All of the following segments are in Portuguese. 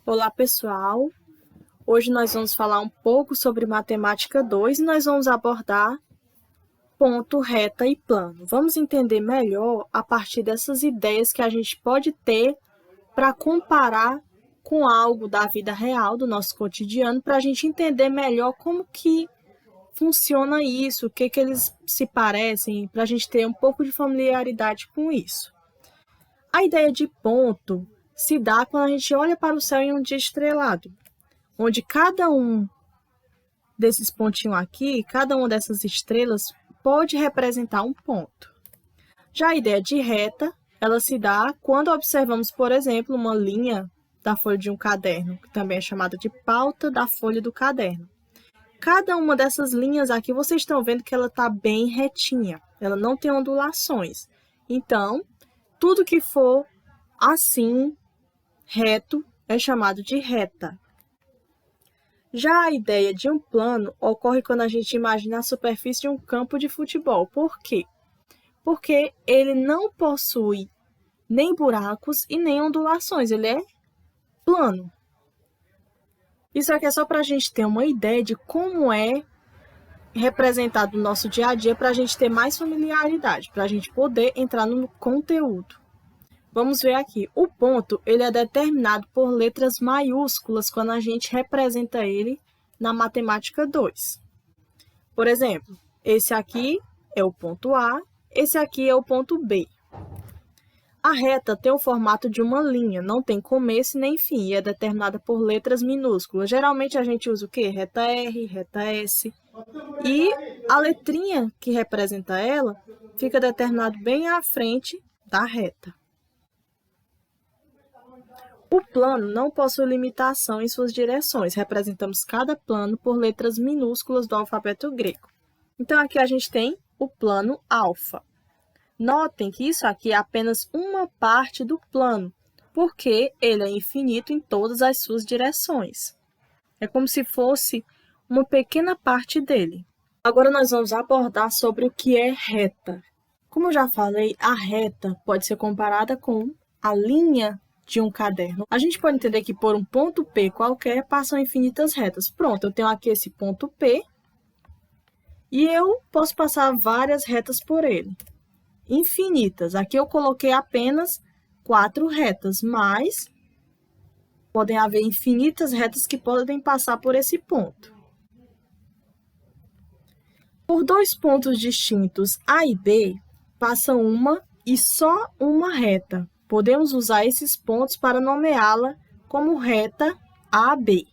Olá, pessoal! Hoje nós vamos falar um pouco sobre Matemática 2 e nós vamos abordar ponto, reta e plano. Vamos entender melhor a partir dessas ideias que a gente pode ter para comparar com algo da vida real, do nosso cotidiano, para a gente entender melhor como que funciona isso, o que eles se parecem, para a gente ter um pouco de familiaridade com isso. A ideia de ponto se dá quando a gente olha para o céu em um dia estrelado, onde cada um desses pontinhos aqui, cada uma dessas estrelas, pode representar um ponto. Já a ideia de reta, ela se dá quando observamos, por exemplo, uma linha da folha de um caderno, que também é chamada de pauta da folha do caderno. Cada uma dessas linhas aqui, vocês estão vendo que ela está bem retinha, ela não tem ondulações. Então, tudo que for assim, reto, é chamado de reta. Já a ideia de um plano ocorre quando a gente imagina a superfície de um campo de futebol. Por quê? Porque ele não possui nem buracos e nem ondulações, ele é plano. Isso aqui é só para a gente ter uma ideia de como é representado no nosso dia a dia, para a gente ter mais familiaridade, para a gente poder entrar no conteúdo. Vamos ver aqui, o ponto ele é determinado por letras maiúsculas quando a gente representa ele na matemática 2. Por exemplo, esse aqui é o ponto A, esse aqui é o ponto B. A reta tem o formato de uma linha, não tem começo nem fim, e é determinada por letras minúsculas. Geralmente a gente usa o quê? Reta R, reta S. E a letrinha que representa ela fica determinada bem à frente da reta. O plano não possui limitação em suas direções. Representamos cada plano por letras minúsculas do alfabeto grego. Então, aqui a gente tem o plano alfa. Notem que isso aqui é apenas uma parte do plano, porque ele é infinito em todas as suas direções. É como se fosse uma pequena parte dele. Agora nós vamos abordar sobre o que é reta. Como eu já falei, a reta pode ser comparada com a linha de um caderno. A gente pode entender que por um ponto P qualquer passam infinitas retas. Pronto, eu tenho aqui esse ponto P e eu posso passar várias retas por ele. Infinitas. Aqui eu coloquei apenas 4 retas, mas podem haver infinitas retas que podem passar por esse ponto. Por dois pontos distintos A e B, passa uma e só uma reta. Podemos usar esses pontos para nomeá-la como reta AB.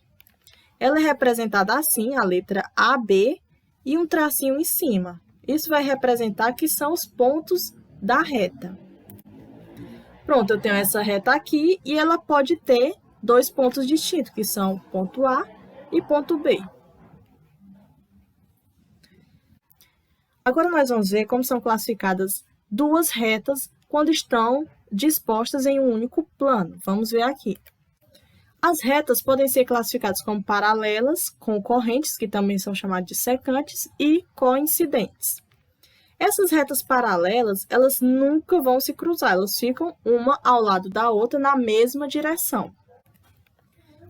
Ela é representada assim, a letra AB e um tracinho em cima. Isso vai representar que são os pontos da reta. Pronto, eu tenho essa reta aqui e ela pode ter dois pontos distintos, que são ponto A e ponto B. Agora nós vamos ver como são classificadas duas retas quando estão dispostas em um único plano. Vamos ver aqui. As retas podem ser classificadas como paralelas, concorrentes, que também são chamadas de secantes, e coincidentes. Essas retas paralelas, elas nunca vão se cruzar, elas ficam uma ao lado da outra na mesma direção.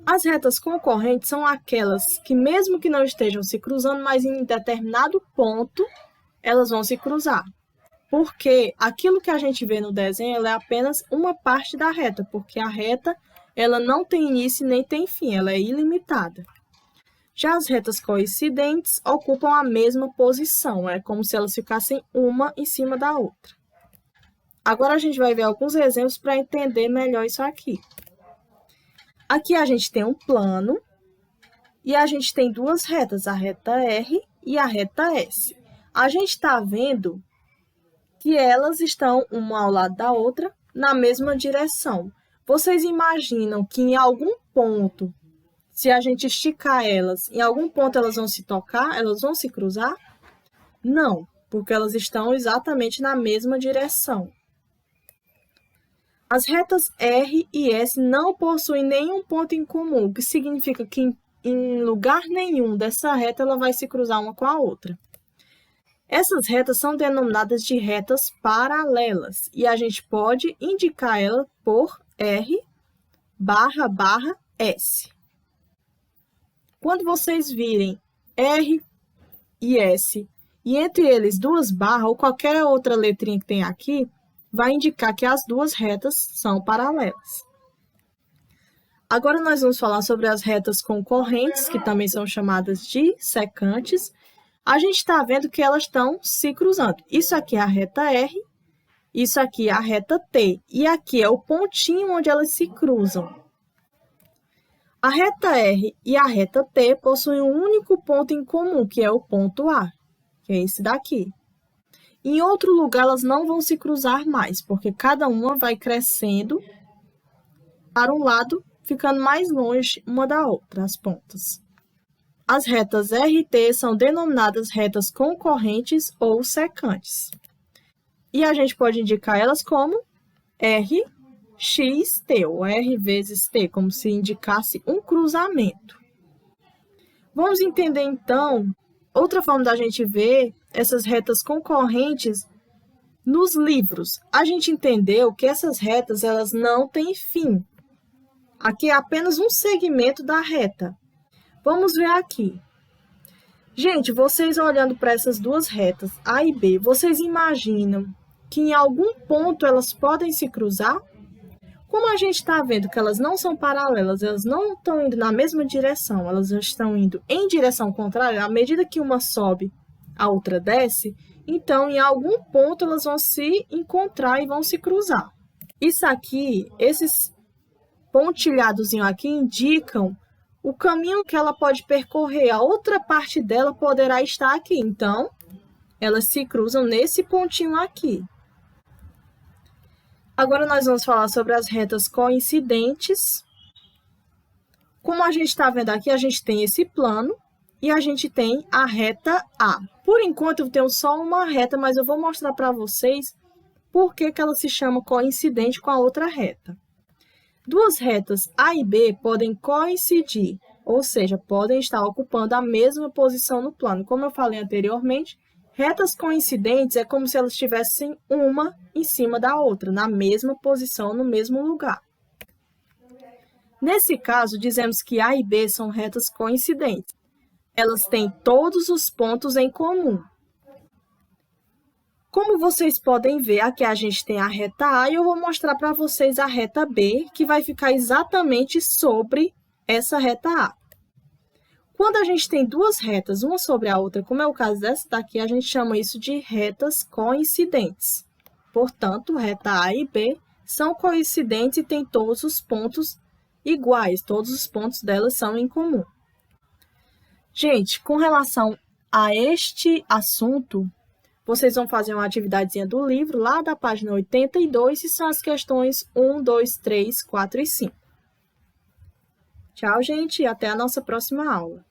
As retas concorrentes são aquelas que, mesmo que não estejam se cruzando, mas em determinado ponto, elas vão se cruzar. Porque aquilo que a gente vê no desenho ela é apenas uma parte da reta, porque a reta ela não tem início nem tem fim, ela é ilimitada. Já as retas coincidentes ocupam a mesma posição, é como se elas ficassem uma em cima da outra. Agora a gente vai ver alguns exemplos para entender melhor isso aqui. Aqui a gente tem um plano e a gente tem duas retas, a reta R e a reta S. A gente está vendo que elas estão uma ao lado da outra na mesma direção. Vocês imaginam que em algum ponto, se a gente esticar elas, em algum ponto elas vão se tocar, elas vão se cruzar? Não, porque elas estão exatamente na mesma direção. As retas R e S não possuem nenhum ponto em comum, o que significa que em lugar nenhum dessa reta ela vai se cruzar uma com a outra. Essas retas são denominadas de retas paralelas e a gente pode indicar ela por R//S. S. Quando vocês virem R e S, e entre eles duas barras ou qualquer outra letrinha que tem aqui, vai indicar que as duas retas são paralelas. Agora nós vamos falar sobre as retas concorrentes, que também são chamadas de secantes. A gente está vendo que elas estão se cruzando. Isso aqui é a reta R, isso aqui é a reta T, e aqui é o pontinho onde elas se cruzam. A reta R e a reta T possuem um único ponto em comum, que é o ponto A, que é esse daqui. Em outro lugar, elas não vão se cruzar mais, porque cada uma vai crescendo para um lado, ficando mais longe uma da outra, as pontas. As retas R e T são denominadas retas concorrentes ou secantes. E a gente pode indicar elas como R, X, T, ou R vezes T, como se indicasse um cruzamento. Vamos entender, então, outra forma da gente ver essas retas concorrentes nos livros. A gente entendeu que essas retas elas não têm fim. Aqui é apenas um segmento da reta. Vamos ver aqui. Gente, vocês olhando para essas duas retas, A e B, vocês imaginam que em algum ponto elas podem se cruzar? Como a gente está vendo que elas não são paralelas, elas não estão indo na mesma direção, elas já estão indo em direção contrária, à medida que uma sobe, a outra desce, então em algum ponto elas vão se encontrar e vão se cruzar. Isso aqui, esses pontilhados aqui indicam o caminho que ela pode percorrer, a outra parte dela poderá estar aqui, então elas se cruzam nesse pontinho aqui. Agora, nós vamos falar sobre as retas coincidentes. Como a gente está vendo aqui, a gente tem esse plano e a gente tem a reta A. Por enquanto, eu tenho só uma reta, mas eu vou mostrar para vocês por que ela se chama coincidente com a outra reta. Duas retas A e B podem coincidir, ou seja, podem estar ocupando a mesma posição no plano. Como eu falei anteriormente, retas coincidentes é como se elas estivessem uma em cima da outra, na mesma posição, no mesmo lugar. Nesse caso, dizemos que A e B são retas coincidentes. Elas têm todos os pontos em comum. Como vocês podem ver, aqui a gente tem a reta A e eu vou mostrar para vocês a reta B, que vai ficar exatamente sobre essa reta A. Quando a gente tem duas retas, uma sobre a outra, como é o caso dessa daqui, a gente chama isso de retas coincidentes. Portanto, reta A e B são coincidentes e têm todos os pontos iguais, todos os pontos delas são em comum. Gente, com relação a este assunto, vocês vão fazer uma atividadezinha do livro, lá da página 82, e são as questões 1, 2, 3, 4 e 5. Tchau, gente, e até a nossa próxima aula.